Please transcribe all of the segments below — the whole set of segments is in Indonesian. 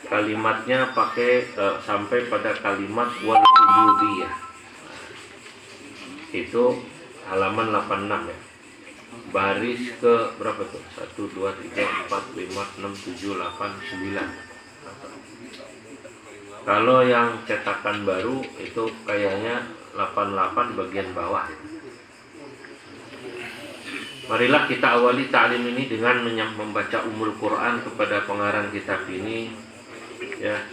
kalimatnya pakai sampai pada kalimat wal ubudiyah. Itu halaman 86 ya. Baris ke berapa tuh? 1, 2, 3, 4, 5, 6, 7, 8, 9. Kalau yang cetakan baru itu kayaknya 88 bagian bawah. Marilah kita awali ta'lim ini dengan membaca Ummul Quran kepada pengarang kitab ini, ya,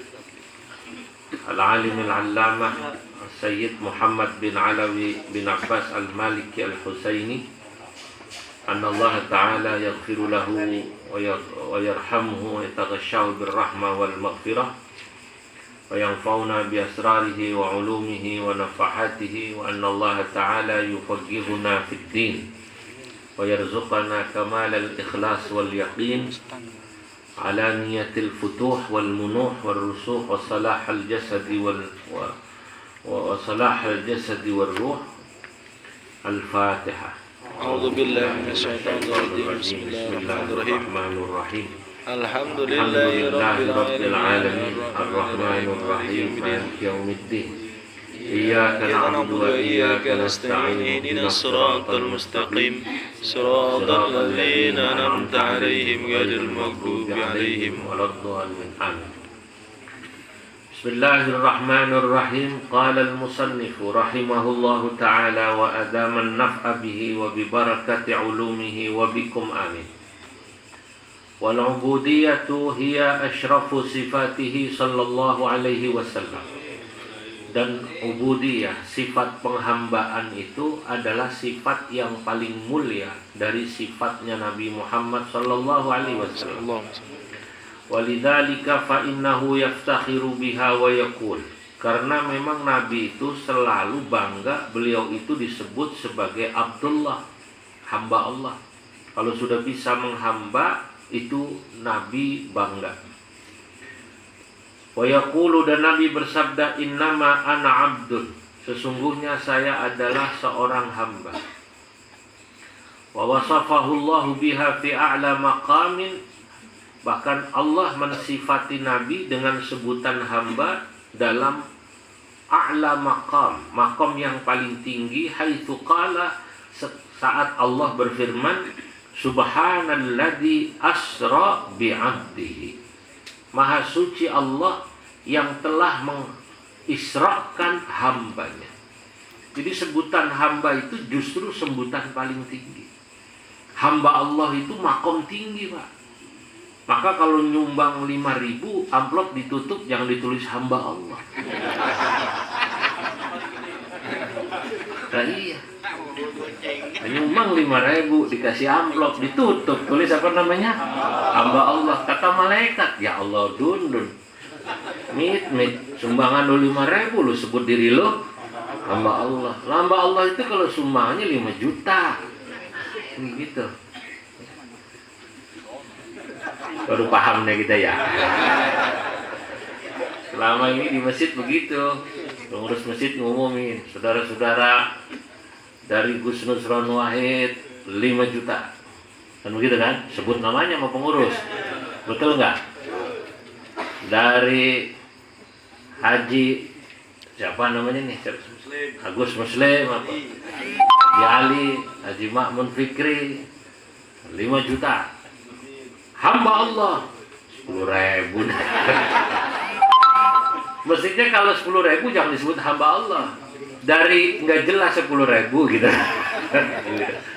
Al-Alim Al-Allamah Sayyid Muhammad bin Alawi bin Abbas Al-Maliki Al-Husaini, anna Allah Ta'ala yaghfiru lahu wa yarhamuhu wa yataghashahu birrahmah wal maghfirah wa yanfa'una bi asrarihi wa ulumihi wa nafahatihi, wa anna Allah Ta'ala yufaqihuna fid din wa yarzuqana kamal al-ikhlas wal yaqin ala niyatil futuh wal munuh wal rusuh wa salah al-jasad wa salah al-jasad wal ruh. Al-Fatihah. A'udzu billahi minasyaitonir rajim. Bismillahirrahmanirrahim. Alhamdulillahi rabbil alamin arrahmanir rahim maliki yaumiddin. Iyyaka na'budu wa iyyaka nasta'in ihdinas siratal mustaqim siratal ladzina an'amta 'alaihim ghairil maghdubi 'alaihim waladdallin. Amin. Bismillahirrahmanirrahim. Qala al-musannif rahimahullahu ta'ala wa adama an-naf'a bihi wa bi barakati 'ulumihi wa bikum amin. Wal 'ubudiyatu hiya asyrafu sifatihi sallallahu alaihi wasallam. Dan ubudiyah, sifat penghambaan itu adalah sifat yang paling mulia dari sifatnya Nabi Muhammad sallallahu alaihi wasallam. Walidzalika fa innahu yaftakhiru biha wa yaqul. Karena memang Nabi itu selalu bangga, beliau itu disebut sebagai Abdullah, hamba Allah. Kalau sudah bisa menghamba itu Nabi bangga. Wa yaqulu, dan Nabi bersabda, innama ana abdun, sesungguhnya saya adalah seorang hamba. Wa wasafahu Allahu biha fi a'la maqamin, bahkan Allah mensifati Nabi dengan sebutan hamba dalam a'la maqam, maqam yang paling tinggi, haitsu qala, saat Allah berfirman, subhanalladzi asra bi'abdihi, Maha suci Allah yang telah mengisrakan hambanya. Jadi sebutan hamba itu justru sebutan paling tinggi. Hamba Allah itu makom tinggi, Pak. Maka kalau nyumbang 5.000, amplop ditutup, jangan ditulis hamba Allah. Nah, iya. Nyumbang 5.000 dikasih amplop, ditutup, tulis apa namanya? Hamba Allah. Kata malaikat, ya Allah dun mit sumbangan lu 5.000, lu sebut diri lu hamba Allah. Hamba Allah itu kalau sumbangannya 5 juta gitu. Baru paham deh kita ya. Selama ini di masjid begitu, pengurus masjid ngumumin, saudara-saudara dari Gus Nusron Wahid 5 juta, kan begitu kan? Sebut namanya sama pengurus, betul nggak? Dari Haji siapa namanya nih? Agus Muslim apa? Haji Ali, Haji Ma'mun Fikri 5 juta. Hamba Allah 10.000. Mestinya kalau 10.000 jangan disebut hamba Allah. Dari nggak jelas 10.000 gitu.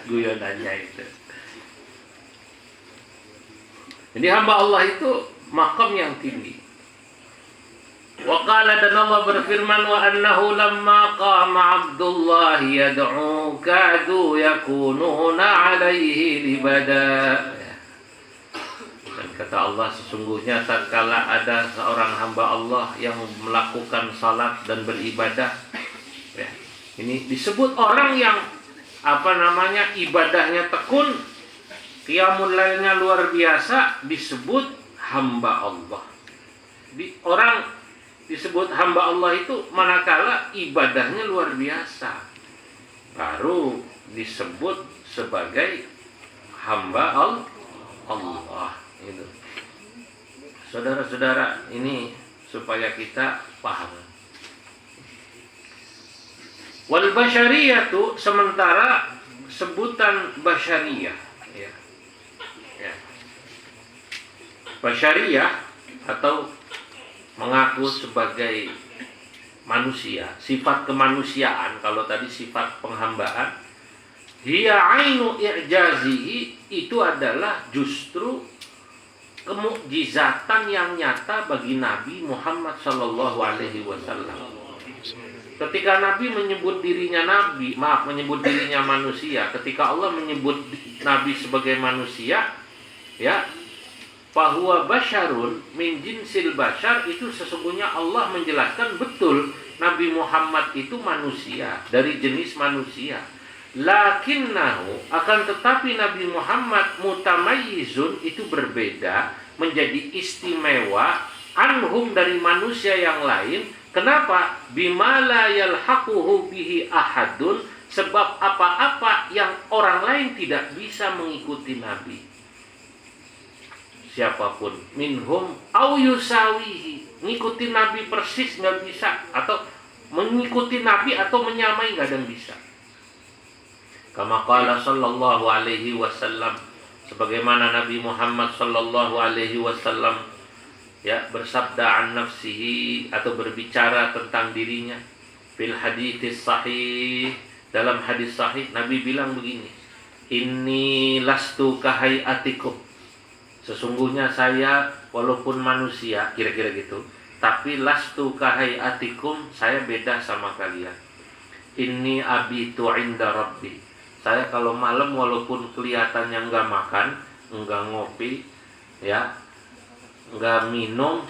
Guyonannya itu. Jadi hamba Allah itu makam yang tinggi. Wa qala, dan Allah berfirman, wa annahu lamma qama Abdullah yad'u kadu yakununa alaihi libada. Dan kata Allah, sesungguhnya tatkala ada seorang hamba Allah yang melakukan salat dan beribadah, ya, ini disebut orang yang ibadahnya tekun, qiyamul lailnya luar biasa, disebut hamba Allah. Orang disebut hamba Allah itu manakala ibadahnya luar biasa, baru disebut sebagai hamba Allah. Itu saudara-saudara, ini supaya kita paham. Wal basyariyatu, sementara sebutan basyariyah, ya. Ya. Basyariyah atau mengaku sebagai manusia, sifat kemanusiaan. Kalau tadi sifat penghambaan, hiya ainu i'jazihi, itu adalah justru kemukjizatan yang nyata bagi Nabi Muhammad sallallahu alaihi wasallam. Ketika Nabi menyebut dirinya menyebut dirinya manusia, ketika Allah menyebut Nabi sebagai manusia, ya, bahwa basyarun min jinsil basyar, itu sesungguhnya Allah menjelaskan betul Nabi Muhammad itu manusia, dari jenis manusia. Lakinnahu, akan tetapi Nabi Muhammad mutamayyizun, itu berbeda, menjadi istimewa, anhum, dari manusia yang lain. Kenapa? Bima la yalhaquhu bihi ahadun, sebab apa-apa yang orang lain tidak bisa mengikuti Nabi. Siapapun, minhum au yusawihi, ngikuti Nabi persis nggak bisa, atau mengikuti Nabi atau menyamai nggak ada yang bisa. Kama qala sallallahu alaihi wasallam, sebagaimana Nabi Muhammad sallallahu alaihi wasallam, ya, bersabda an nafsihi, atau berbicara tentang dirinya, fil hadits sahih, dalam hadis sahih Nabi bilang begini, inni lastu kahayatikum, sesungguhnya saya walaupun manusia, kira-kira gitu, tapi lastu kahayatikum, saya beda sama kalian. Inni abitu inda rabbi, saya kalau malam walaupun kelihatannya enggak makan, enggak ngopi, ya, enggak minum,